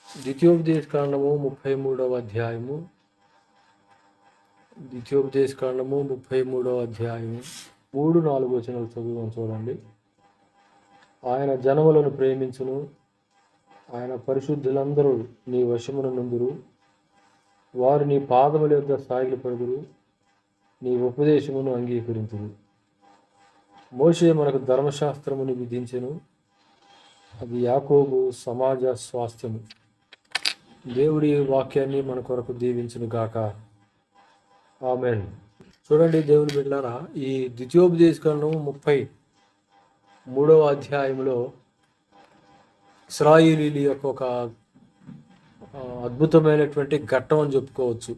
ద్వితీయోపదేశకాండము 33వ అధ్యాయము. ద్వితీయోపదేశకాండము 33వ అధ్యాయము 3-4 వచనాలు చదువుకొని చూడండి. ఆయన జనములను ప్రేమించును, ఆయన పరిశుద్ధులందరూ నీ వశమున నుందురు. వారు నీ పాదముల యొద్ద సాగిలపడుదురు, నీ ఉపదేశమును అంగీకరించురు. మోషే మనకు ధర్మశాస్త్రమును విధించెను, అది యాకోబు సమాజ స్వాస్థ్యము. దేవుడి వాక్యాన్ని మన కొరకు దీవించును గాక. ఆమేన్. చూడండి దేవుని బిడ్డలారా, ఈ ద్వితీయోపదేశకాండం 33వ అధ్యాయంలో ఇశ్రాయేలీల యొక్క ఒక అద్భుతమైనటువంటి ఘట్టం అని చెప్పుకోవచ్చు.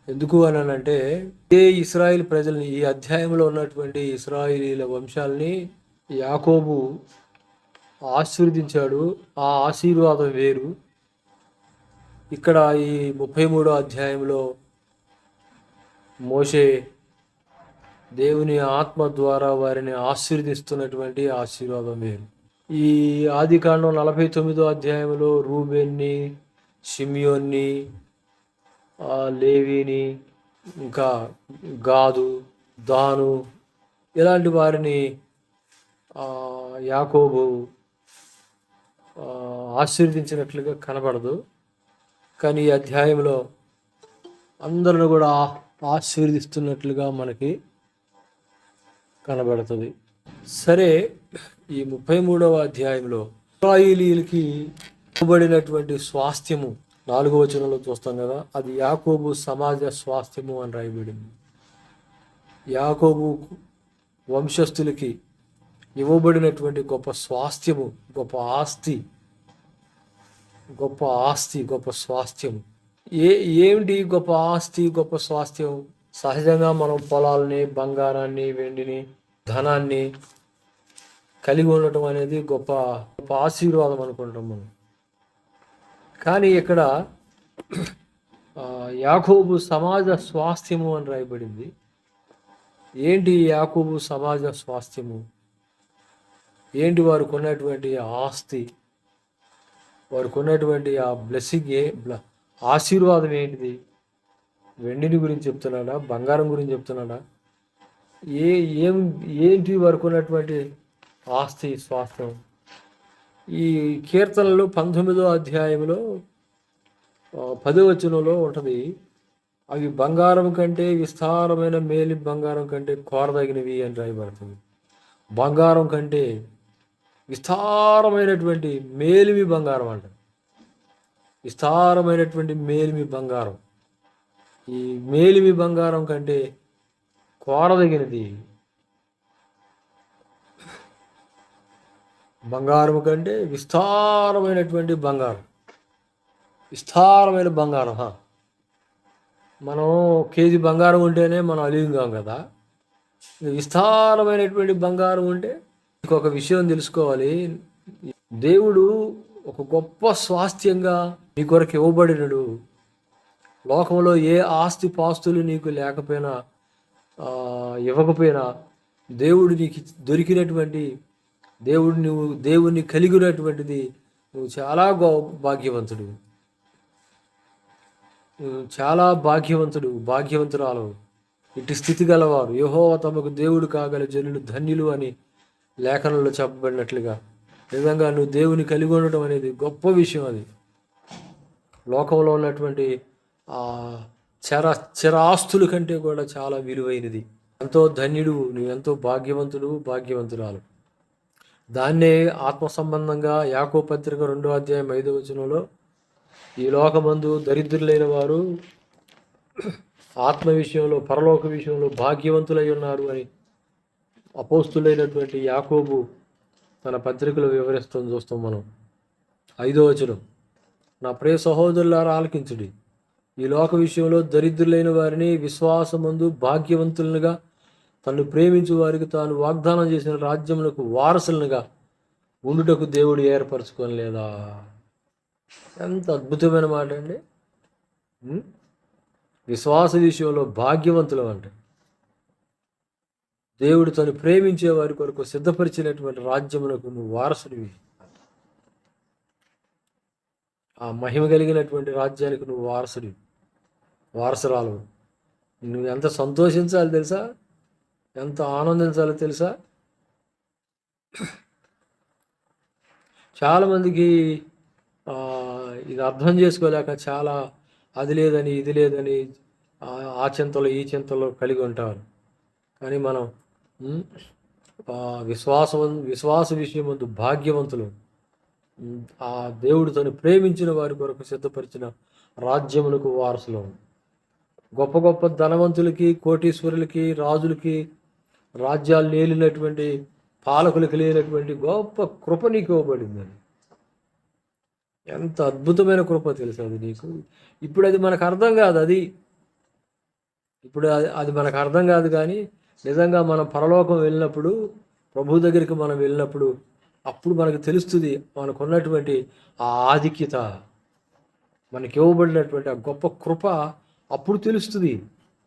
ఎందుకు అని అంటే, ఏ ఇశ్రాయేల్ ప్రజల్ని, ఈ అధ్యాయంలో ఉన్నటువంటి ఇశ్రాయేలీల వంశాలని యాకోబు ఆశీర్వదించాడు. ఆ ఆశీర్వాదం వేరు. ఇక్కడ ఈ 33వ అధ్యాయంలో మోషే దేవుని ఆత్మ ద్వారా వారిని ఆశీర్వదిస్తున్నటువంటి ఆశీర్వాదం వేరు. ఈ ఆదికాండం 49వ అధ్యాయంలో రూబేన్ని, షిమియోన్ని, లేవీని, ఇంకా గాదు, దాను ఇలాంటి వారిని యాకోబు ఆశీర్వదించినట్లుగా కనబడదు. కానీ ఈ అధ్యాయంలో అందరిని కూడా ఆశీర్వదిస్తున్నట్లుగా మనకి కనబడుతుంది. సరే, ఈ 33వ అధ్యాయంలో ఇశ్రాయేలీయులకి ఇవ్వబడినటువంటి స్వాస్థ్యము 4వ వచనంలో చూస్తాం కదా, అది యాకోబు సమాజ స్వాస్థ్యము అని రాయబడింది. యాకోబు వంశస్థులకి ఇవ్వబడినటువంటి గొప్ప స్వాస్థ్యము, గొప్ప ఆస్తి, గొప్ప స్వాస్థ్యము. ఏమిటి గొప్ప ఆస్తి, గొప్ప స్వాస్థ్యం? సహజంగా మనం పొలాలని, బంగారాన్ని, వెండిని, ధనాన్ని కలిగి ఉండటం అనేది గొప్ప ఆశీర్వాదం అనుకుంటాం మనం. కానీ ఇక్కడ యాకోబు సమాజ స్వాస్థ్యము అని రాయబడింది. ఏంటి యాకోబు సమాజ స్వాస్థ్యము? ఏంటి వారికి ఉన్నటువంటి ఆస్తి, వారికి ఉన్నటువంటి ఆ బ్లెస్సింగ్, ఆశీర్వాదం ఏంటిది? వెండిని గురించి చెప్తున్నాడా? బంగారం గురించి చెప్తున్నాడా? ఏంటి వారికి ఉన్నటువంటి ఆస్తి, స్వాస్థ్యం? ఈ కీర్తనలు 19వ అధ్యాయంలో 10వ వచనంలో ఉంటుంది, అవి బంగారం కంటే విస్తారమైన మేలి బంగారం కంటే కోరదగినవి అని రాయబడుతుంది. బంగారం కంటే విస్తారమైనటువంటి మేలిమి బంగారం అంట. విస్తారమైనటువంటి మేలిమి బంగారం. ఈ మేలిమి బంగారం కంటే కోరదగినది. బంగారం కంటే విస్తారమైనటువంటి బంగారం. విస్తారమైన బంగారం. మనం కేజీ బంగారం ఉంటేనే మనం అలిగాం కదా. విస్తారమైనటువంటి బంగారం ఉంటే ఇంకొక విషయం తెలుసుకోవాలి. దేవుడు ఒక గొప్ప స్వాస్థ్యంగా నీ కొరకు ఇవ్వబడినడు. లోకంలో ఏ ఆస్తి పాస్తులు నీకు లేకపోయినా, ఇవ్వకపోయినా, దేవుడు నీకు దొరికినటువంటి, నువ్వు దేవుణ్ణి కలిగినటువంటిది, నువ్వు చాలా భాగ్యవంతుడు. చాలా భాగ్యవంతురాలు. ఇటు స్థితి గలవారు యెహోవా తమకు దేవుడు కాగల జనులు ధన్యులు అని లేఖనంలో చెప్పబడినట్లుగా, నిజంగా నువ్వు దేవుని కలిగి ఉండటం అనేది గొప్ప విషయం. అది లోకంలో ఉన్నటువంటి చరాస్తుల కంటే కూడా చాలా విలువైనది. ఎంతో ధన్యుడు, నువ్వెంతో భాగ్యవంతురాలు. దాన్నే ఆత్మ సంబంధంగా యాకోబు పత్రిక 2వ అధ్యాయం 5వ వచనంలో, ఈ లోకమందు దరిద్రులైన వారు ఆత్మ విషయంలో, పరలోక విషయంలో భాగ్యవంతులై ఉన్నారు అని అపోస్తులైనటువంటి యాకోబు తన పత్రికలో వివరిస్తుంది చూస్తాం మనం. 5వ వచనం, నా ప్రియ సహోదరులారా ఆలకించుడి, ఈ లోక విషయంలో దరిద్రులైన వారిని విశ్వాసమందు భాగ్యవంతులుగా, తను ప్రేమించు వారికి తాను వాగ్దానం చేసిన రాజ్యములకు వారసులుగా ఉండుటకు దేవుడు ఏర్పరచుకొని లేదా? ఎంత అద్భుతమైన మాట అండి. విశ్వాస విషయంలో భాగ్యవంతులు అంటే దేవుడు తను ప్రేమించే వారి కొరకు సిద్ధపరిచినటువంటి రాజ్యమునకు నువ్వు వారసుడివి. ఆ మహిమ కలిగినటువంటి రాజ్యానికి నువ్వు వారసురాలు. నువ్వు ఎంత సంతోషించాలి తెలుసా, ఎంత ఆనందించాలో తెలుసా. చాలామందికి ఇది అర్థం చేసుకోలేక చాలా అది లేదని ఇది లేదని ఆ చింతలు ఈ చింతలు కలిగి ఉంటారు. కానీ మనం విశ్వాస విషయమందు భాగ్యవంతులు. ఆ దేవుడు తను ప్రేమించిన వారి కొరకు సిద్ధపరిచిన రాజ్యములకు వారసులు. గొప్ప గొప్ప ధనవంతులకి, కోటీశ్వరులకి, రాజులకి, రాజ్యాలు నేలినటువంటి పాలకులకి లేనటువంటి గొప్ప కృప నీకు ఇవ్వబడిందని. ఎంత అద్భుతమైన కృప తెలుసు అది నీకు. ఇప్పుడు అది మనకు అర్థం కాదు. అది మనకు అర్థం కాదు. కానీ నిజంగా మనం పరలోకం వెళ్ళినప్పుడు, ప్రభు దగ్గరికి మనం వెళ్ళినప్పుడు, అప్పుడు మనకు తెలుస్తుంది మనకున్నటువంటి ఆ ఆధిక్యత, మనకి ఇవ్వబడినటువంటి ఆ గొప్ప కృప అప్పుడు తెలుస్తుంది.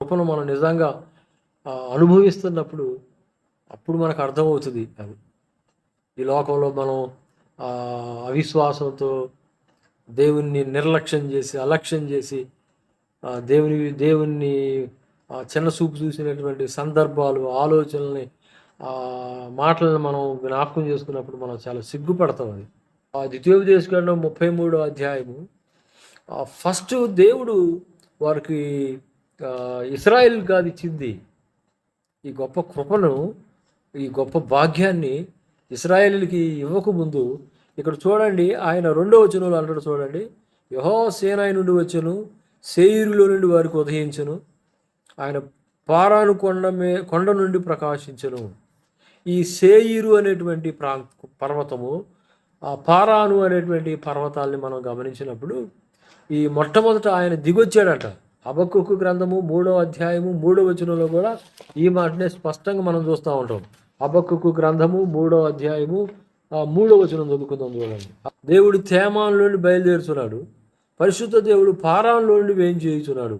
కృపను మనం నిజంగా అనుభవిస్తున్నప్పుడు అప్పుడు మనకు అర్థమవుతుంది. అది ఈ లోకంలో మనం అవిశ్వాసంతో దేవుణ్ణి నిర్లక్ష్యం చేసి, అలక్ష్యం చేసి, దేవుణ్ణి చిన్న చూపు చూసినటువంటి సందర్భాలు, ఆలోచనల్ని, మాటలను మనం జ్ఞాపకం చేసుకున్నప్పుడు మనం చాలా సిగ్గుపడతాం. అది ద్వితీయోపదేశకాండం 33వ అధ్యాయము. ఫస్ట్ దేవుడు వారికి ఇశ్రాయేల్ కాదు ఇచ్చింది ఈ గొప్ప కృపను, ఈ గొప్ప భాగ్యాన్ని ఇశ్రాయేలుకి ఇవ్వకముందు ఇక్కడ చూడండి, ఆయన 2వ వచనంలో అంటాడు చూడండి, యెహోవా సీనాయి నుండి వచ్చెను, శేయీరులో నుండి వారికి ఉదయించెను, ఆయన పారాను కొండ నుండి ప్రకాశించెను. ఈ శేయీరు అనేటువంటి పర్వతము, ఆ పారాను అనేటువంటి పర్వతాల్ని మనం గమనించినప్పుడు ఈ మొట్టమొదట ఆయన దిగొచ్చాడట. హబక్కూకు గ్రంథము 3వ అధ్యాయము 3వ వచనంలో కూడా ఈ మాటనే స్పష్టంగా మనం చూస్తూ ఉంటాం. హబక్కూకు గ్రంథము 3వ అధ్యాయము 3వ వచనం చదువుకుందాం చూడండి. దేవుడు తేమాన్ నుండి బయలుదేరుచున్నాడు, పరిశుద్ధ దేవుడు పారాన్లో నుండి వేయించేయుచున్నాడు,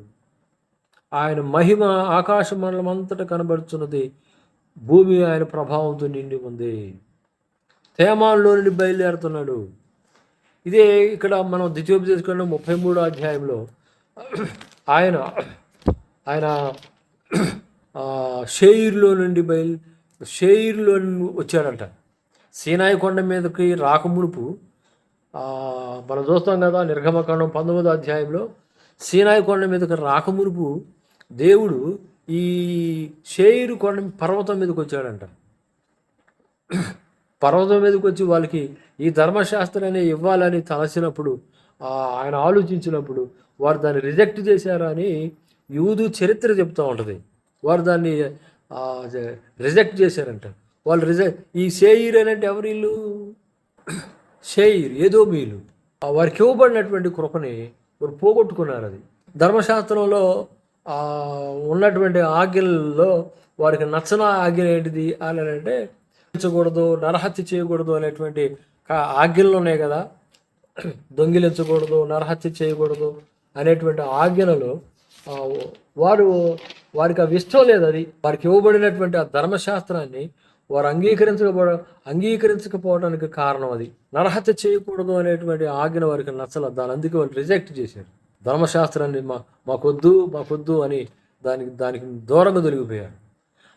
ఆయన మహిమ ఆకాశ మండలం అంతటా కనబడుతున్నది, భూమి ఆయన ప్రభావంతో నిండి ఉంది. తేమాన్లో నుండి బయలుదేరుతున్నాడు. ఇదే ఇక్కడ మనం ద్వితీయోపదేశకాండం 33వ అధ్యాయంలో ఆయన షేయీరులో నుండి వచ్చాడంట. సీనాయి కొండ మీదకి రాకమునుపు మనం చూస్తాం కదా, నిర్గమకాండం 19వ అధ్యాయంలో సీనాయి కొండ మీదకి రాకమునుపు దేవుడు ఈ షేయీరు కొండ పర్వతం మీదకి వచ్చాడంట. పర్వతం మీదకి వచ్చి వాళ్ళకి ఈ ధర్మశాస్త్రాన్ని ఇవ్వాలని తలచినప్పుడు, ఆయన ఆలోచించినప్పుడు వారు దాన్ని రిజెక్ట్ చేశారని యూదు చరిత్ర చెప్తూ ఉంటుంది. వారు దాన్ని రిజెక్ట్ చేశారంట. వాళ్ళు ఈ షేయీరు అంటే ఎవరు? వీళ్ళు షేయీరు, ఏదోమీయులు. వారికి ఇవ్వబడినటువంటి కృపని వారు పోగొట్టుకున్నారు. అది ధర్మశాస్త్రంలో ఉన్నటువంటి ఆజ్ఞలలో వారికి నచ్చని ఆజ్ఞ ఏంటిది అని అంటే, దొంగిలించకూడదు, నరహత్య చేయకూడదు అనేటువంటి ఆజ్ఞలు ఉన్నాయి కదా. దొంగిలించకూడదు, నరహత్య చేయకూడదు అనేటువంటి ఆజ్ఞలలో వారికి అవి ఇష్టం లేదు. అది వారికి ఇవ్వబడినటువంటి ఆ ధర్మశాస్త్రాన్ని వారు అంగీకరించకపోవడానికి కారణం అది. నరహత్య చేయకూడదు అనేటువంటి ఆజ్ఞ వారికి నచ్చలేదు. అందుకే వాళ్ళు రిజెక్ట్ చేశారు. ధర్మశాస్త్రాన్ని మాకొద్దు అని దానికి దూరంగా దొరికిపోయారు.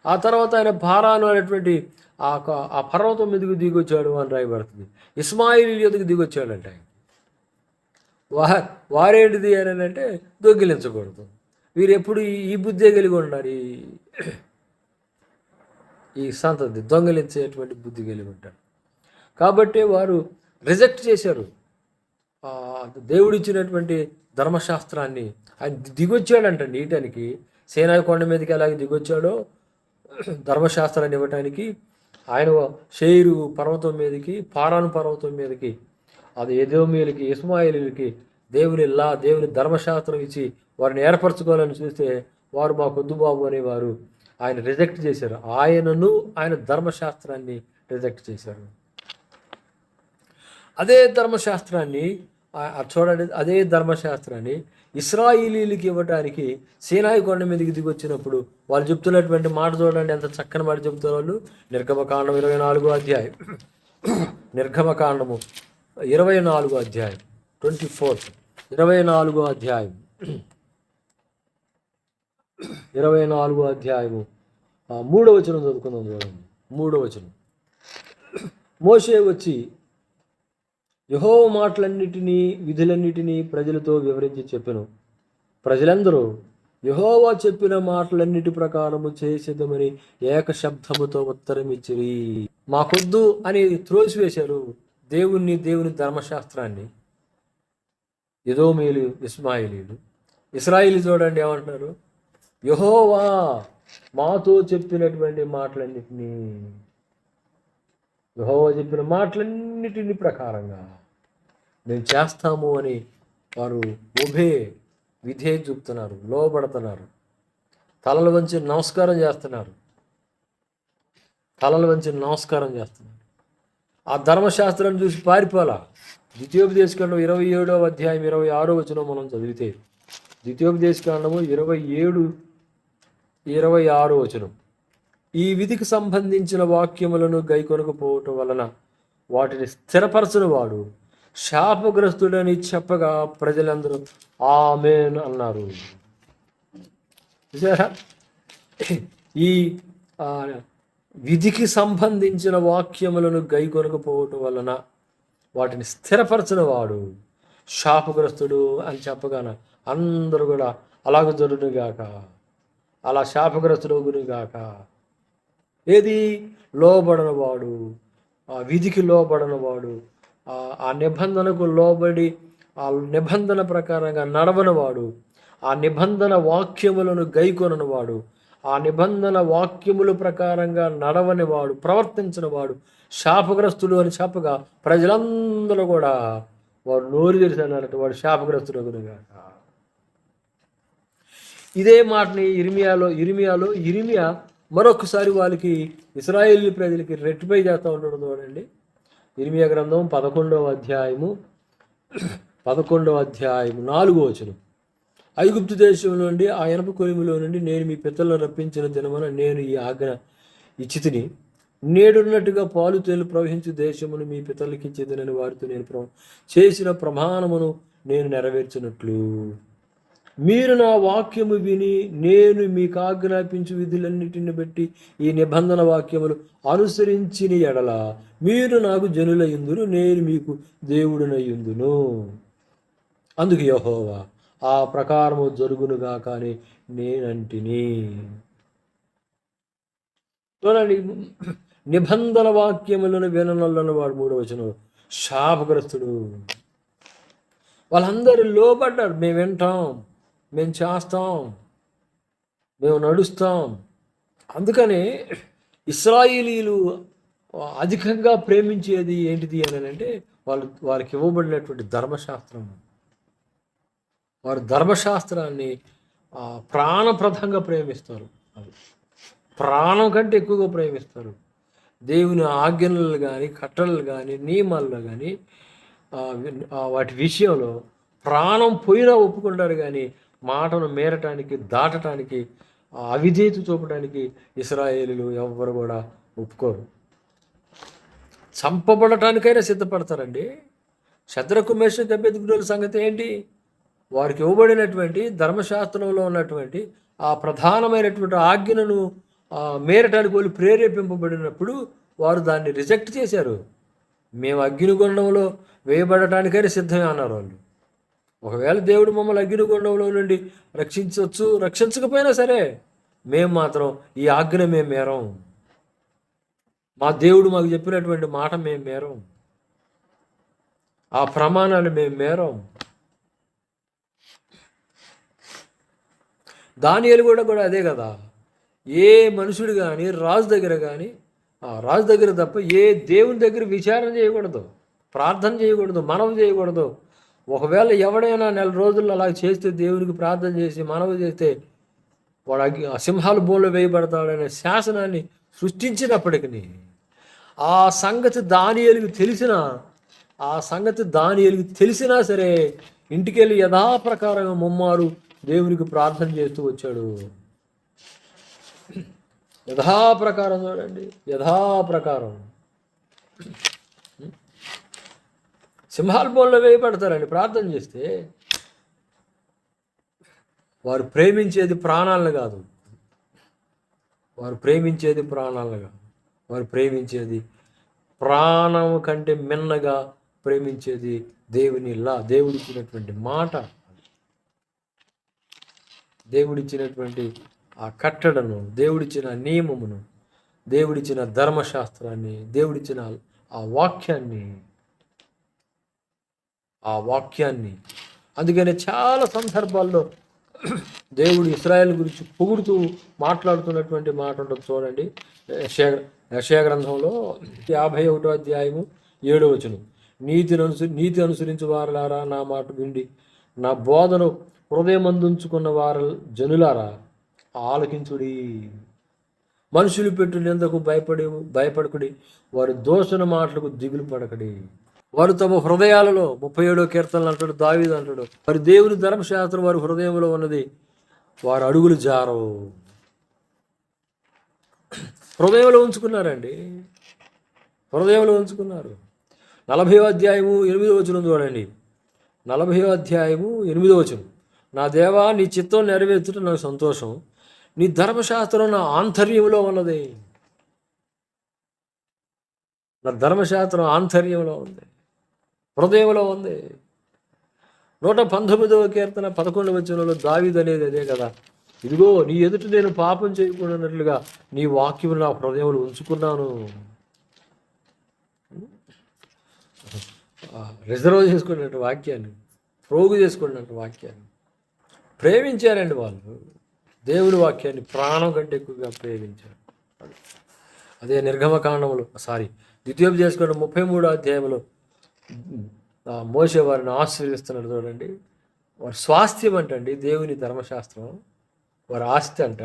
ఆ తర్వాత ఆయన పారాను అనేటువంటి ఆ పర్వతం మీదకి దిగొచ్చాడు అని రాయబడుతుంది. ఇస్మాయిల్ ఎదుగు దిగొచ్చాడంట. వారేంటిది అని అంటే దొంగిలించకూడదు. వీరు ఎప్పుడు ఈ బుద్ధే కలిగి ఉన్నారు. ఈ సంతతి దొంగిలించేటువంటి బుద్ధి కలిగి ఉంటారు. కాబట్టి వారు రిజెక్ట్ చేశారు దేవుడిచ్చినటువంటి ధర్మశాస్త్రాన్ని. ఆయన దిగొచ్చాడంట నీటానికి. సీనాయి కొండ మీదకి ఎలాగే దిగొచ్చాడో ధర్మశాస్త్రాన్ని ఇవ్వటానికి, ఆయన షేయీరు పర్వతం మీదకి, పారాను పర్వతం మీదకి, అది ఎదోమీయులకి, ఇస్మాయిలీలకి దేవుని ధర్మశాస్త్రం ఇచ్చి వారిని ఏర్పరచుకోవాలని చూస్తే వారు మాకొద్దు బాబు అనేవారు ఆయన రిజెక్ట్ చేశారు. ఆయన ధర్మశాస్త్రాన్ని రిజెక్ట్ చేశారు. అదే ధర్మశాస్త్రాన్ని ఇశ్రాయేలీలకి ఇవ్వడానికి సీనాయి కొండ మీదకి దిగొచ్చినప్పుడు వాళ్ళు చెప్తున్నటువంటి మాట చూడండి, ఎంత చక్కని మాట చెప్తారు వాళ్ళు. నిర్గమకాండం 24వ అధ్యాయం, నిర్గమకాండము 24వ అధ్యాయం 24, 24వ అధ్యాయం, 24వ అధ్యాయము 3వ వచనం చదువుకుందాం. చూడండి, 3వ వచనం. మోషే వచ్చి యెహోవా మాటలన్నిటినీ విధులన్నిటినీ ప్రజలతో వివరించి చెప్పెను. ప్రజలందరూ యెహోవా చెప్పిన మాటలన్నిటి ప్రకారము చేసేదమని ఏక శబ్దముతో ఉత్తరం ఇచ్చిరి. మాకొద్దు అని త్రోసివేశారు దేవుని ధర్మశాస్త్రాన్ని. ఎదోమీయులు, ఇస్మాయిలీలు. ఇశ్రాయేలు చూడండి ఏమంటున్నారు, యెహోవా మాతో చెప్పినటువంటి మాటలన్నిటినీ, యెహోవా చెప్పిన మాటలన్నిటిని ప్రకారంగా మేము చేస్తాము అని వారు విధే చూపుతున్నారు, లోబడుతున్నారు, తలలు వంచి నమస్కారం చేస్తున్నారు. ఆ ధర్మశాస్త్రాన్ని చూసి పారిపోలా. ద్వితీయోపదేశకాండం 27వ అధ్యాయం 26వ వచనం మనం చదివితే, ద్వితీయోపదేశకాండము 27:26 వచనం, ఈ విధికి సంబంధించిన వాక్యములను గైకొనకపోవటం వలన వాటిని స్థిరపరచని వాడు శాపగ్రస్తుడని చెప్పగా ప్రజలందరూ ఆమేన్ అన్నారు. ఈ విధికి సంబంధించిన వాక్యములను గైకొనకపోవటం వలన వాటిని స్థిరపరచిన వాడు శాపగ్రస్తుడు అని చెప్పగాన అందరూ కూడా అలాగ జరుగునుగాక, అలా శాపగ్రస్తుడుగాక. ఏది లోబడనవాడు, ఆ విధికి లోబడనవాడు, ఆ నిబంధనకు లోబడి ఆ నిబంధన ప్రకారంగా నడవనవాడు, ఆ నిబంధన వాక్యములను గైకొననివాడు, ఆ నిబంధన వాక్యముల ప్రకారంగా నడవనివాడు, ప్రవర్తించినవాడు శాపగ్రస్తుడు అని చెప్పగా ప్రజలందరూ కూడా వాడు నోరు తెరిచి అన్నట్టు వాడు శాపగ్రస్తుడు గురిగాక. ఇదే మాటని ఇర్మియా మరొకసారి వాళ్ళకి ఇశ్రాయేలు ప్రజలకి రెట్టిఫై చేస్తూ ఉంటాడు. చూడండి, ఇర్మియా గ్రంథం 11వ అధ్యాయము 4వ వచనం. ఐగుప్తు దేశం నుండి ఆ ఇనప కొలిమిలో నుండి నేను మీ పితరులను రప్పించిన దినమున నేను ఈ ఆజ్ఞ ఇచ్చితిని, నేడున్నట్టుగా పాలు తేలు ప్రవహించు దేశమును మీ పితరులకి ఇచ్చేదనని వారితో నేను చేసిన ప్రమాణమును నేను నెరవేర్చినట్లు మీరు నా వాక్యము విని నేను మీకు ఆజ్ఞాపించు విధులన్నిటిని బట్టి ఈ నిబంధన వాక్యములు అనుసరించిన ఎడల మీరు నాకు జనులయ్యుందును, నేను మీకు దేవుడునయ్యుందును. అందుకు యెహోవా ఆ ప్రకారము జరుగునుగా కానీ నేనంటిని. చూడండి, నిబంధన వాక్యములను విననొల్లని వాడు 3వ వచనం శాపగ్రస్తుడు. వాళ్ళందరూ లోబడ్డారు, మేము వింటాం, మేము చేస్తాం, మేము నడుస్తాం. అందుకని ఇశ్రాయేలీలు అధికంగా ప్రేమించేది ఏంటిది అని అంటే వారికి ఇవ్వబడినటువంటి ధర్మశాస్త్రం. వారు ధర్మశాస్త్రాన్ని ప్రాణప్రదంగా ప్రేమిస్తారు, ప్రాణం కంటే ఎక్కువగా ప్రేమిస్తారు. దేవుని ఆజ్ఞలు కానీ, కట్టడలు కానీ, నియమాలు కానీ వాటి విషయంలో ప్రాణం పోయినా ఒప్పుకుంటారు, కానీ మాటను మేరటానికి, దాటటానికి, అవిధేయత చూపడానికి ఇశ్రాయేలీలు ఎవ్వరు కూడా ఒప్పుకోరు. చంపబడటానికైనా సిద్ధపడతారండి. శద్రకు మేషకు అబేద్నెగోల సంగతి ఏంటి? వారికి ఇవ్వబడినటువంటి ధర్మశాస్త్రంలో ఉన్నటువంటి ఆ ప్రధానమైనటువంటి ఆజ్ఞను మేరటానికి వాళ్ళు ప్రేరేపింపబడినప్పుడు వారు దాన్ని రిజెక్ట్ చేశారు. మేము అగ్నిగుండంలో వేయబడటానికైనా సిద్ధమే అన్నారు వాళ్ళు. ఒకవేళ దేవుడు మమ్మల్ని అగ్నిగుండంలో నుండి రక్షించవచ్చు, రక్షించకపోయినా సరే మేము మాత్రం ఈ ఆజ్ఞ మేము మేరం, మా దేవుడు మాకు చెప్పినటువంటి మాట మేము మేరం, ఆ ప్రమాణాలు మేము మేరం. దానియేలు కూడా అదే కదా. ఏ మనుషుడు కానీ రాజు దగ్గర తప్ప ఏ దేవుని దగ్గర విచారణ చేయకూడదు, ప్రార్థన చేయకూడదు, మనవి చేయకూడదు. ఒకవేళ ఎవడైనా 4 రోజుల్లో అలా చేస్తే, దేవునికి ప్రార్థన చేసి మనవి చేస్తే వాడు సింహాల బోన్లో వేయబడతాడనే శాసనాన్ని సృష్టించినప్పటికీ ఆ సంగతి దానియేలుకు తెలిసినా సరే ఇంటికెళ్ళి యథాప్రకారంగా ముమ్మారు దేవునికి ప్రార్థన చేస్తూ వచ్చాడు. యథాప్రకారం చూడండి, యథాప్రకారం సింహాల బోన్లో వేయబడతారండి ప్రార్థన చేస్తే. వారు ప్రేమించేది ప్రాణాలను కాదు, వారు ప్రేమించేది ప్రాణాలను కాదు, వారు ప్రేమించేది ప్రాణం కంటే మిన్నగా ప్రేమించేది దేవుడిచ్చినటువంటి మాట, దేవుడిచ్చినటువంటి ఆ కట్టడను, దేవుడిచ్చిన నియమమును, దేవుడిచ్చిన ధర్మశాస్త్రాన్ని, దేవుడిచ్చిన ఆ వాక్యాన్ని. అందుకనే చాలా సందర్భాల్లో దేవుడు ఇశ్రాయేలు గురించి పొగుడుతూ మాట్లాడుతున్నటువంటి మాట ఉంటుంది చూడండి. యెషయా గ్రంథంలో 51వ అధ్యాయము 7వ వచనం. నీతి అనుసరించు వారలారా, నా మాట విండి, నా బోధను హృదయమందుంచుకున్న జనులారా ఆలకించుడి. మనుషులు పెట్టు నిందకు భయపడకుడి, వారి దోషణ మాటలకు దిగులు పడకడి. వారు తమ హృదయాలలో 37వ కీర్తనలు అంటాడు దావీదు అంటాడు, వారి దేవుని ధర్మశాస్త్రం వారి హృదయంలో ఉన్నది, వారు అడుగులు జారవు. హృదయంలో ఉంచుకున్నారండి, హృదయంలో ఉంచుకున్నారు. 40వ అధ్యాయము 8వ వచనం చూడండి. 40వ అధ్యాయము 8వ వచనం. నా దేవా, నీ చిత్తం నెరవేర్చుట నాకు సంతోషం, నీ ధర్మశాస్త్రం నా ఆంతర్యంలో ఉన్నది. నా ధర్మశాస్త్రం ఆంతర్యంలో ఉంది, హృదయంలో ఉంది. 119వ కీర్తన 11వ వచనంలో దావీదు అనేది అదే కదా. ఇదిగో నీ ఎదుట నేను పాపం చేయకూడనట్లుగా నీ వాక్యము నా హృదయంలో ఉంచుకున్నాను. రిజర్వ్ చేసుకున్నట్టు వాక్యాన్ని, ప్రోగు చేసుకున్నట్టు వాక్యాన్ని ప్రేమించారండి వాళ్ళు. దేవుని వాక్యాన్ని ప్రాణం కంటే ఎక్కువగా ప్రేమించారు. అదే నిర్గమకాండంలో ద్వితీయోపదేశకాండ 33వ అధ్యాయంలో మోషే వారిని ఆశీర్వదిస్తున్నాడు చూడండి. వారి స్వాస్థ్యం అంటండి దేవుని ధర్మశాస్త్రం, వారి ఆస్తి అంట.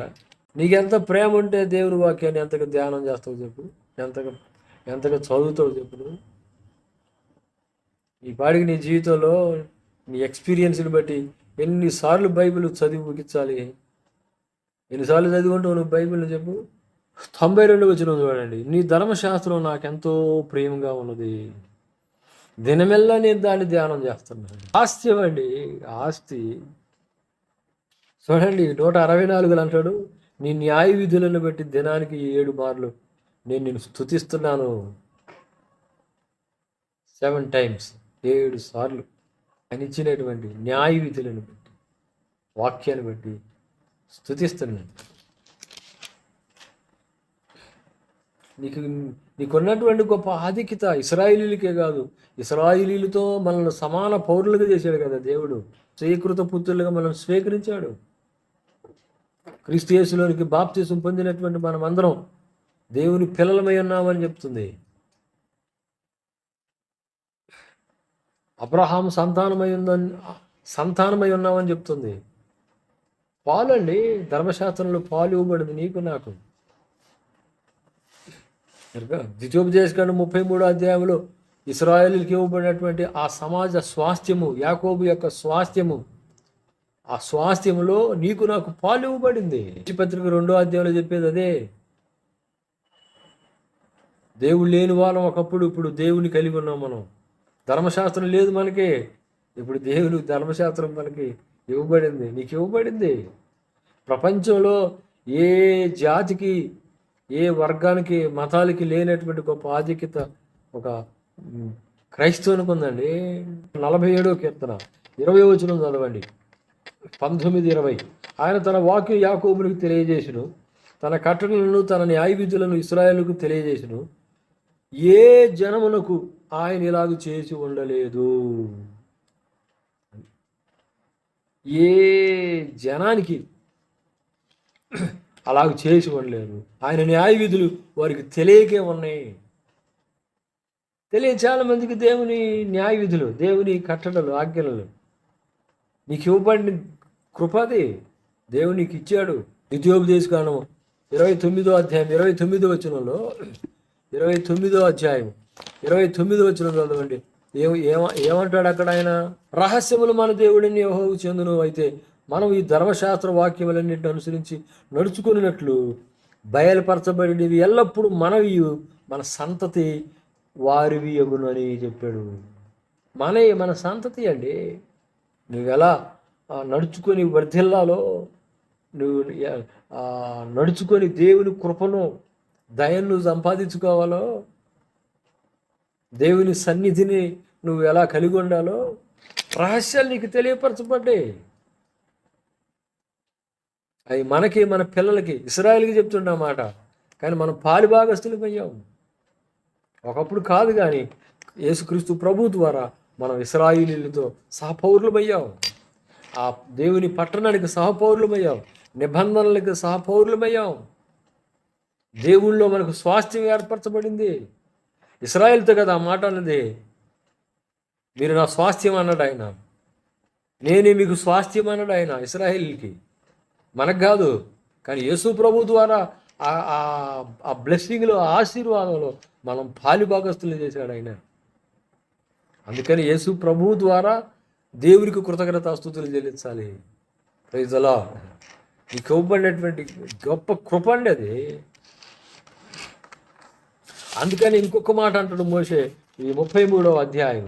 నీకెంత ప్రేమ ఉంటే దేవుని వాక్యాన్ని ఎంతగా ధ్యానం చేస్తావు చెప్పు, ఎంతగా చదువుతావు చెప్పు. నువ్వు ఈ పాడికి నీ జీవితంలో నీ ఎక్స్పీరియన్స్ని బట్టి ఎన్నిసార్లు బైబిల్ చదివి ముగించాలి, ఎన్నిసార్లు చదివుకుంటావు నువ్వు బైబిల్ని చెప్పు. 92వ వచనం చూడండి. నీ ధర్మశాస్త్రం నాకెంతో ప్రేమగా ఉన్నది, దినమెల్లా నేను దాన్ని ధ్యానం చేస్తున్నాను. ఆస్తి అండి, ఆస్తి. చూడండి 164 అంటాడు, నీ న్యాయ విధులను బట్టి దినానికి 7 మార్లు నేను నిన్ను స్తుతిస్తున్నాను. 7 times, 7 సార్లు ఆయన ఇచ్చినటువంటి న్యాయ విధులను బట్టి, వాక్యాన్ని బట్టి స్తుతిస్తున్నాను. నీకున్నటువంటి గొప్ప ఆధిక్యత ఇశ్రాయేలీలకే కాదు, ఇశ్రాయేలీలతో మనల్ని సమాన పౌరులుగా చేశాడు కదా దేవుడు. స్వీకృత పుత్రులుగా మనం స్వీకరించాడు. క్రీస్తు యేసులోనికి బాప్తిసం పొందినటువంటి మనం అందరం దేవుని పిల్లలమై ఉన్నామని చెప్తుంది. అబ్రహాం సంతానమై ఉన్నామని చెప్తుంది. పాలు అండి, ధర్మశాస్త్రంలో పాలు ఇవ్వబడింది నీకు నాకు. ద్వితీయోపదేశకాండం 33వ అధ్యాయంలో ఇశ్రాయేలుకి ఇవ్వబడినటువంటి ఆ సమాజ స్వాస్థ్యము, యాకోబు యొక్క స్వాస్థ్యము, ఆ స్వాస్థ్యములో నీకు నాకు పాలు ఇవ్వబడింది. పత్రిక 2వ అధ్యాయంలో చెప్పేది అదే. దేవుడు లేని వాళ్ళం ఒకప్పుడు, ఇప్పుడు దేవుని కలిగి ఉన్నాం మనం. ధర్మశాస్త్రం లేదు మనకి, ఇప్పుడు దేవుని ధర్మశాస్త్రం మనకి ఇవ్వబడింది, నీకు ఇవ్వబడింది. ప్రపంచంలో ఏ జాతికి, ఏ వర్గానికి, మతాలకి లేనటువంటి గొప్ప ఆధిక్యత ఒక క్రైస్తవునికి ఉందండి. 47వ కీర్తన 20వ వచనం చదవండి. 19:20. ఆయన తన వాక్యం యాకోబునికి తెలియజేసును, తన కట్టడలను తన న్యాయ విధులను ఇశ్రాయేలుకు తెలియజేసును. ఏ జనమునకు ఆయన ఇలాగ చేసి ఉండలేదు. ఏ జనానికి అలాగ చేసి ఉండలేరు. ఆయన న్యాయ విధులు వారికి తెలియకే ఉన్నాయి. చాలా మందికి దేవుని న్యాయ విధులు, దేవుని కట్టడలు, ఆజ్ఞలు నీకు ఇవ్వబడిన కృపది దేవునికి ఇచ్చాడు. ద్వితీయోపదేశకాండం 29వ అధ్యాయం 29వ వచనంలో 29వ అధ్యాయం 29వ వచనం చదవండి. ఏమంటాడు అక్కడ ఆయన? రహస్యములు మన దేవుడిని యెహోవాకు చెందును, అయితే మనం ఈ ధర్మశాస్త్ర వాక్యములన్నింటిని అనుసరించి నడుచుకున్నట్లు బయలుపరచబడినవి ఎల్లప్పుడూ మనవి, మన సంతతి వారివి అగునని చెప్పాడు. మన సంతతి అండి. నువ్వెలా నడుచుకొని వర్ధిల్లాలో, నువ్వు నడుచుకొని దేవుని కృపను దయను సంపాదించుకోవాలో, దేవుని సన్నిధిని నువ్వు ఎలా కలిగి ఉండాలో రహస్యాలు నీకు తెలియపరచబడ్డాయి. అవి మనకి, మన పిల్లలకి, ఇశ్రాయేలుకి చెప్తున్నమాట. కానీ మనం పాలిభాగస్తులమయ్యాం. ఒకప్పుడు కాదు, కానీ యేసుక్రీస్తు ప్రభు ద్వారా మనం ఇశ్రాయేలీయులతో సహపౌరులమయ్యాం. ఆ దేవుని పట్టణానికి సహపౌరులమయ్యాం, నిబంధనలకు సహపౌరులమయ్యాం. దేవుళ్ళో మనకు స్వాస్థ్యం ఏర్పరచబడింది. ఇశ్రాయేలుతో కదా ఆ మాట అన్నది. మీరు నా స్వాస్థ్యం అన్నాడు ఆయన. నేనే మీకు స్వాస్థ్యం అన్నాడు ఆయన ఇశ్రాయేలుకి, మనకు కాదు. కానీ యేసు ప్రభు ద్వారా ఆ బ్లెస్సింగ్లో, ఆశీర్వాదంలో మనం పాలిభాగస్తులు చేశాడు ఆయన. అందుకని యేసు ప్రభు ద్వారా దేవునికి కృతజ్ఞతాస్తుతులు చెల్లించాలి. Praise the Lord. నీకు ఇవ్వబడినటువంటి గొప్ప కృప అండి అది. అందుకని ఇంకొక మాట అంటాడు మోషే ఈ 33వ అధ్యాయం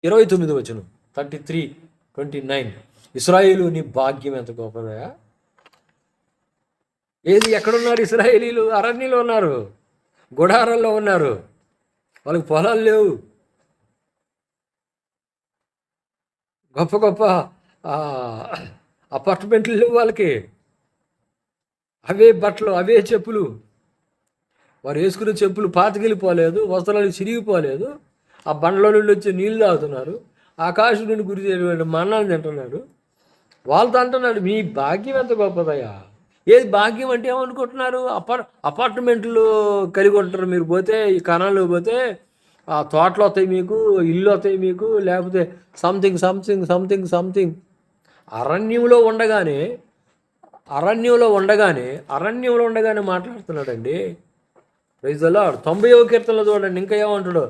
29 వచనం, 33:29. ఇశ్రాయేలు నీ భాగ్యం ఎంత గొప్పదయా. ఏది, ఎక్కడున్నారు ఇశ్రాయేలీలు? అరణ్యంలో ఉన్నారు, గుడారాల్లో ఉన్నారు, వాళ్ళకి పొలాలు లేవు, గొప్ప గొప్ప అపార్ట్మెంట్లు లేవు వాళ్ళకి. అవే బట్టలు, అవే చెప్పులు. వారు వేసుకునే చెప్పులు పాతకెళ్ళిపోలేదు, వస్త్రాలు చిరిగిపోలేదు. ఆ బండ్లో నుండి వచ్చి నీళ్ళు తాగుతున్నారు, ఆకాశం నుండి గురిచేటువంటి మన్నాన్ని తింటున్నారు. వాళ్ళతో అంటున్నాడు మీ భాగ్యం ఎంత గొప్పదయ్యా. ఏది భాగ్యం అంటే ఏమనుకుంటున్నారు? అపార్ట్మెంట్లు కలిగి ఉంటారు మీరు. పోతే ఈ కణాల్లో పోతే ఆ తోటలు వస్తాయి మీకు, ఇల్లు వస్తాయి మీకు, లేకపోతే సంథింగ్ సంథింగ్ సంథింగ్ సంథింగ్. అరణ్యంలో ఉండగానే మాట్లాడుతున్నాడండి. Praise the lord. 90వ కీర్తనలో చూడండి, ఇంకా ఏమంటాడు?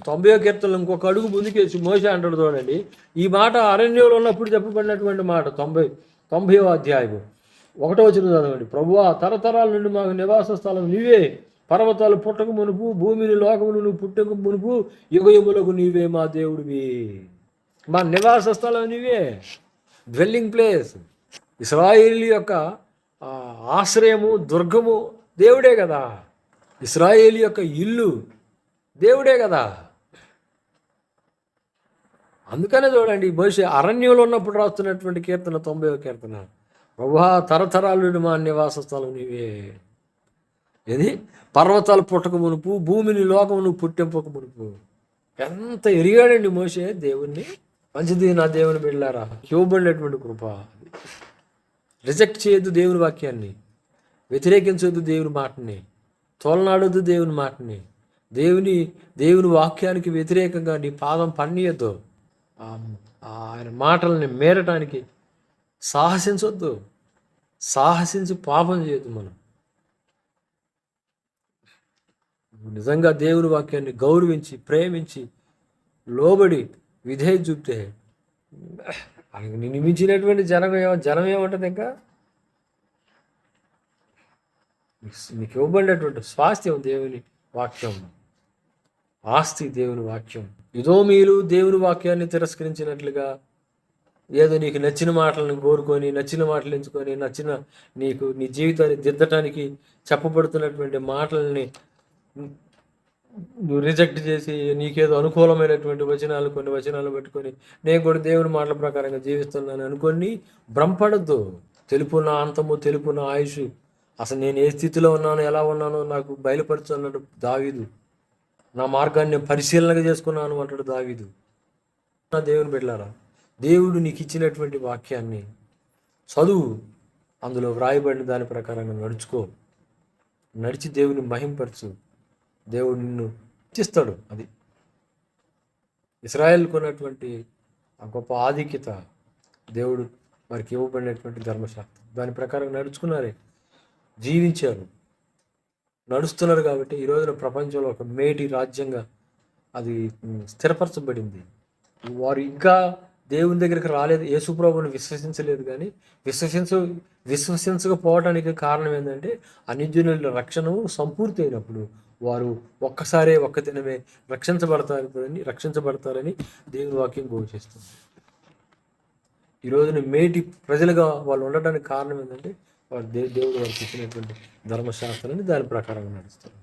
90వ కీర్తనలో ఇంకొక అడుగు ముందుకేసి మోషే అంటాడు చూడండి. ఈ మాట అరణ్యంలో ఉన్నప్పుడు చెప్పబడినటువంటి మాట. 90వ అధ్యాయము 1వ వచనం చదవండి. ప్రభువా, తరతరాల నుండి మాకు నివాస స్థలం నీవే, పర్వతాలు పుట్టక మునుపు, భూమిని లోకమును నువ్వు పుట్టక మునుపు, యుగయుములకు నీవే మా దేవుడివి. మా నివాస స్థలం నీవే, డ్వెల్లింగ్ ప్లేస్. ఇశ్రాయేలు యొక్క ఆశ్రయము, దుర్గము దేవుడే కదా. ఇశ్రాయేలు యొక్క ఇల్లు దేవుడే కదా. అందుకనే చూడండి, మోషే అరణ్యంలో ఉన్నప్పుడు రాస్తున్నటువంటి కీర్తన 90వ కీర్తన. ప్రభువా, తరతరాల నుండి మా నివాస స్థలం నీవే. ఏది, పర్వతాలు పుట్టక మునుపు, భూమిని లోకమును పుట్టింపక మునుపు. ఎంత ఎరిగాడండి మోషే దేవుణ్ణి. మంచిది నా దేవుని బిడ్డలారా, ఇవ్వబడినటువంటి కృప. రిజెక్ట్ చేయొద్దు దేవుని వాక్యాన్ని, వ్యతిరేకించొద్దు దేవుని మాటని, తోలనాడొద్దు దేవుని మాటని. దేవుని వాక్యానికి వ్యతిరేకంగా నీ పాదం పనియొద్దు. ఆయన మాటల్ని మేరటానికి సాహసించొద్దు. సాహసించి పాపం చేయొద్దు. మనం నిజంగా దేవుని వాక్యాన్ని గౌరవించి, ప్రేమించి, లోబడి, విధేయత చూపితే ఆయనకు నియమించినటువంటి జనం ఏమంటుంది? ఇంకా నీకు ఇవ్వబడినటువంటి స్వాస్థ్యం దేవుని వాక్యం, ఆస్తి దేవుని వాక్యం. ఇదోమీలు దేవుని వాక్యాన్ని తిరస్కరించినట్లుగా ఏదో నీకు నచ్చిన మాటలను కోరుకొని, నచ్చిన మాటలు ఎంచుకొని, నీకు నీ జీవితాన్ని దిద్దటానికి చెప్పబడుతున్నటువంటి మాటలని నువ్వు రిజెక్ట్ చేసి, నీకేదో అనుకూలమైనటువంటి కొన్ని వచనాలు పెట్టుకొని నేను కూడా దేవుని మాటల ప్రకారంగా జీవిస్తున్నాను అనుకొని భ్రమపడద్దు. తెలుపు నా అంతము, తెలుపు నా ఆయుష్. అసలు నేను ఏ స్థితిలో ఉన్నానో, ఎలా ఉన్నానో నాకు బయలుపరచు అన్నాడు దావీదు. నా మార్గాన్ని పరిశీలనగా చేసుకున్నాను అంటాడు దావీదు. నా దేవుని బిడ్డలారా, దేవుడు నీకు ఇచ్చినటువంటి వాక్యాన్ని చదువు, అందులో వ్రాయబడిన దాని ప్రకారంగా నడిచి దేవుని మహింపరచు. దేవుడు నిన్ను ఇచ్చిస్తాడు. అది ఇశ్రాయేలుకు ఉన్నటువంటి ఆ గొప్ప ఆధిక్యత. దేవుడు వారికి ఇవ్వబడినటువంటి ధర్మశాస్త్రం, దాని ప్రకారం నడుచుకున్నారే, జీవించారు, నడుస్తున్నారు. కాబట్టి ఈ రోజున ప్రపంచంలో ఒక మేటి రాజ్యంగా అది స్థిరపరచబడింది. వారు ఇంకా దేవుని దగ్గరికి రాలేదు, యేసుప్రభువుని విశ్వసించలేదు. కానీ విశ్వసించకపోవడానికి కారణం ఏంటంటే అన్యజనుల రక్షణ సంపూర్తి అయినప్పుడు వారు ఒక్క దినమే రక్షించబడతారని దేవుని వాక్యం ఘోషిస్తుంది. ఈ రోజున మేటి ప్రజలుగా వాళ్ళు ఉండడానికి కారణం ఏంటంటే వారు దేవుడు వారికి ఇచ్చినటువంటి ధర్మశాస్త్రాన్ని దాని ప్రకారంగా నడుస్తారు.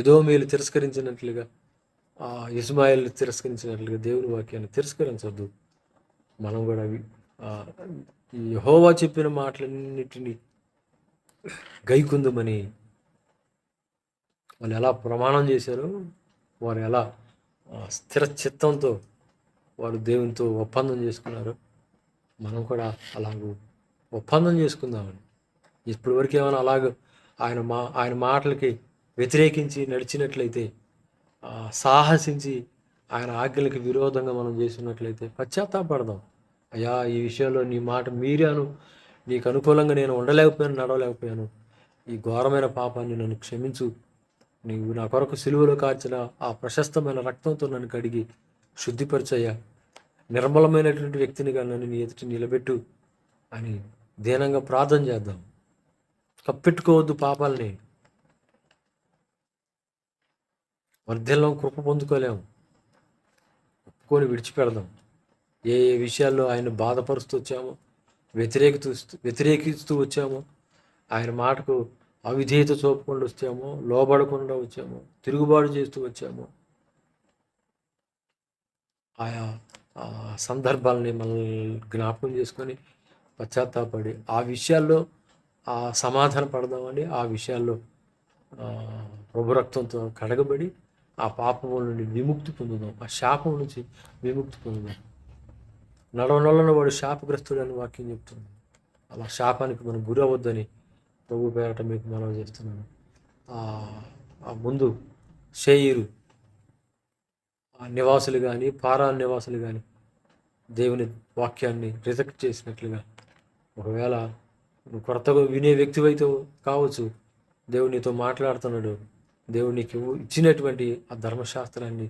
ఎదోమీయులు తిరస్కరించినట్లుగా, ఇష్మాయేలు తిరస్కరించినట్లుగా దేవుని వాక్యాన్ని తిరస్కరించొద్దు. మనం కూడా ఈ యెహోవా చెప్పిన మాటలన్నిటినీ గైకుందుమని వాళ్ళు ఎలా ప్రమాణం చేశారో, వారు ఎలా స్థిర చిత్తంతో వారు దేవునితో ఒప్పందం చేసుకున్నారు, మనం కూడా అలాగ ఒప్పందం చేసుకుందామని. ఇప్పటి వరకు ఏమైనా అలాగ ఆయన మాటలకి వ్యతిరేకించి నడిచినట్లయితే, సాహసించి ఆయన ఆజ్ఞలకి విరోధంగా మనం చేసినట్లయితే పశ్చాత్తాపడదాం. అయ్యా, ఈ విషయంలో నీ మాట మీరాను, నీకు అనుకూలంగా నేను ఉండలేకపోయాను, నడవలేకపోయాను. ఈ ఘోరమైన పాపాన్ని నన్ను క్షమించు. నీవు నా కొరకు సిలువలో కార్చిన ఆ ప్రశస్తమైన రక్తంతో నన్ను కడిగి శుద్ధిపరచయ్యా, నిర్మలమైనటువంటి వ్యక్తినిగా నన్ను నీ ఎదుటి నిలబెట్టు అని దీనంగా ప్రార్థన చేద్దాం. కప్పెట్టుకోవద్దు పాపాలని. వర్ధిల్లం, కృప పొందుకోలేము. ఒప్పుకొని విడిచిపెడదాం. ఏ ఏ విషయాల్లో ఆయన బాధపరుస్తూ వచ్చామో, వ్యతిరేకిస్తూ వచ్చామో, ఆయన మాటకు అవిధేయత చూపకుండా వచ్చామో, లోబడకుండా వచ్చామో, తిరుగుబాటు చేస్తూ వచ్చామో, ఆయా సందర్భాలని మనల్ని జ్ఞాపకం చేసుకొని పశ్చాత్తాపడి ఆ విషయాల్లో సమాధాన పడదామని, ఆ విషయాల్లో ప్రభు రక్తంతో కడగబడి ఆ పాపముల నుండి విముక్తి పొందుదాం, ఆ శాపం నుంచి విముక్తి పొందుదాం. నడవనొల్లన వాడు శాపగ్రస్తుడు అని వాక్యం చెప్తుంది. అలా శాపానికి మనం గురి అవ్వద్దని ప్రభు పేరట మీకు మనవి చేస్తున్నాను. ముందు షేయిరు నివాసులు కానీ, పారాన్ నివాసులు కానీ దేవుని వాక్యాన్ని రిజెక్ట్ చేసినట్లుగా, ఒకవేళ నువ్వు కొత్తగా వినే వ్యక్తివైతే కావచ్చు, దేవుడు నీతో మాట్లాడుతున్నాడు, దేవుడు నీకు ఇచ్చినటువంటి ఆ ధర్మశాస్త్రాన్ని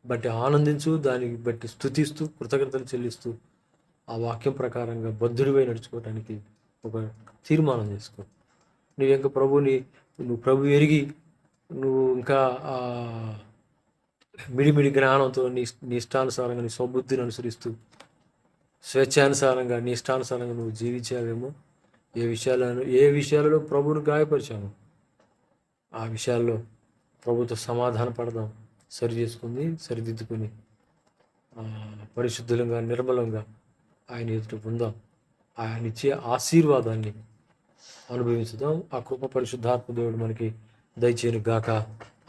బట్టి ఆనందించు, దానికి బట్టి స్తుతిస్తూ కృతజ్ఞతలు చెల్లిస్తూ ఆ వాక్యం ప్రకారంగా బద్ధుడిపై నడుచుకోవడానికి ఒక తీర్మానం చేసుకో. నువ్వు ప్రభు ఎరిగి నువ్వు ఇంకా మిడిమిడి జ్ఞానంతో నీ ఇష్టానుసారంగా, నీ స్వబుద్ధిని అనుసరిస్తూ స్వేచ్ఛానుసారంగా, నీ ఇష్టానుసారంగా నువ్వు జీవించావేమో, ఏ విషయాలలో ప్రభువును గాయపరిచాము, ఆ విషయాల్లో ప్రభుతో సమాధాన పడదాం. సరిదిద్దుకుని పరిశుద్ధులంగా, నిర్మలంగా ఆయన ఎదుట పొందాం. ఆయన ఇచ్చే ఆశీర్వాదాన్ని అనుభవించుదాం. ఆ కృప పరిశుద్ధాత్మ దేవుడు మనకి దయచేయను గాక.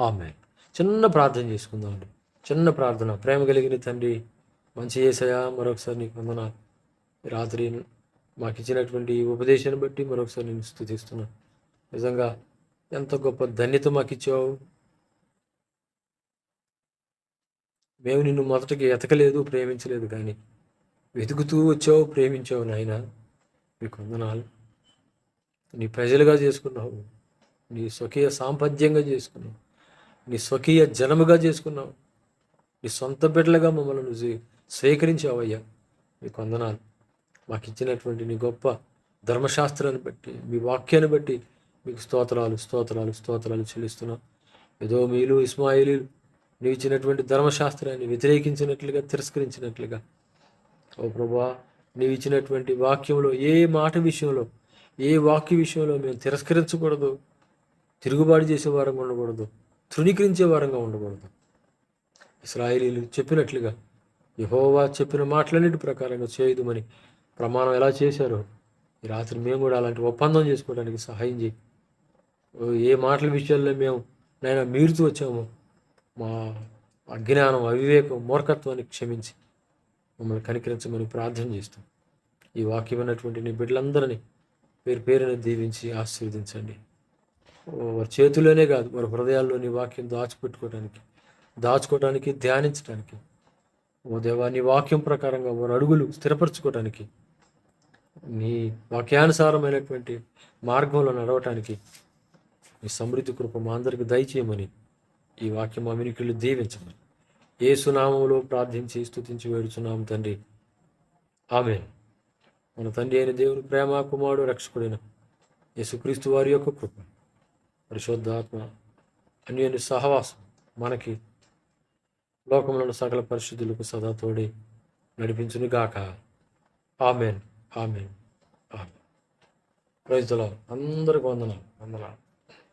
ఆమేన్. చిన్న ప్రార్థన చేసుకుందామండి. చిన్న ప్రార్థన. ప్రేమ కలిగిన తండ్రి, మంచి యేసయ్యా, మరొకసారి నీకు వందనాలు. రాత్రి మాకు ఇచ్చినటువంటి ఉపదేశాన్ని బట్టి మరొకసారి నేను స్తుతిస్తున్నాను. నిజంగా ఎంత గొప్ప ధన్యత మాకు ఇచ్చావు. మేము నిన్ను మొదటగా ఎతకలేదు, ప్రేమించలేదు, కానీ వెతుకుతూ వచ్చావు, ప్రేమించావు నాయన. మీకు వందనాలు. నీ ప్రజలుగా చేసుకున్నావు, నీ స్వకీయ సాంపద్యంగా చేసుకున్నావు, నీ స్వకీయ జనముగా చేసుకున్నావు, నీ సొంత బిడ్డలుగా మమ్మల్ని స్వీకరించావయ్యా. మీకు వందనాలు. మాకు ఇచ్చినటువంటి నీ గొప్ప ధర్మశాస్త్రాన్ని బట్టి, మీ వాక్యాన్ని బట్టి మీకు స్తోత్రాలు స్తోత్రాలు స్తోత్రాలు చెల్లిస్తున్నాం. ఎదోమీయులు, ఇష్మాయేలీలు నీవు ఇచ్చినటువంటి ధర్మశాస్త్రాన్ని వ్యతిరేకించినట్లుగా, తిరస్కరించినట్లుగా, ఓ ప్రభువా, నీవు ఇచ్చినటువంటి వాక్యంలో ఏ మాట విషయంలో, ఏ వాక్య విషయంలో మేము తిరస్కరించకూడదు, తిరుగుబాటు చేసే వారంగా ఉండకూడదు, తృణీకరించే వారంగా ఉండకూడదు. ఇశ్రాయేలీయులు చెప్పినట్లుగా యెహోవా చెప్పిన మాటలన్నిటి ప్రకారంగా చేయదుమని ప్రమాణం ఎలా చేశారో, ఈ రాత్రి మేము కూడా అలాంటి ఒప్పందం చేసుకోవడానికి సహాయం చేయి. ఏ మాటల విషయాల్లో మేము నైనా మీరుతూ వచ్చామో, మా అజ్ఞానం, అవివేకం, మూర్ఖత్వాన్ని క్షమించి మమ్మల్ని కనికరించమని ప్రార్థన చేస్తాం. ఈ వాక్యం అన్నటువంటి నీ బిడ్డలందరినీ పేరు పేరున దీవించి ఆశీర్వదించండి. వారి చేతుల్లోనే కాదు, వారి హృదయాల్లో నీ వాక్యం దాచుకోవడానికి, ధ్యానించడానికి, ఓ దేవా, నీ వాక్యం ప్రకారంగా వారి అడుగులు స్థిరపరచుకోవడానికి, నీ వాక్యానుసారమైనటువంటి మార్గంలో నడవటానికి నీ సమృద్ధి కృప మా అందరికి దయచేయమని ఈ వాక్యం మా వినికిళ్ళు దీవించమని యేసు నామములో ప్రార్థించి స్తుతించి వేడుచున్నాము తండ్రి. ఆమేన్. మన తండ్రి అయిన దేవుని ప్రేమ, కుమారుడు, రక్షకుడైన యేసుక్రీస్తు వారి యొక్క కృప, పరిశుద్ధాత్మ అన్యోన్య సహవాసం మనకి లోకంలోని సకల పరిశుద్ధులకు సదా తోడి నడిపించును గాక. Amen, amen, amen. Praise the Lord. అందరికి వందనాలు.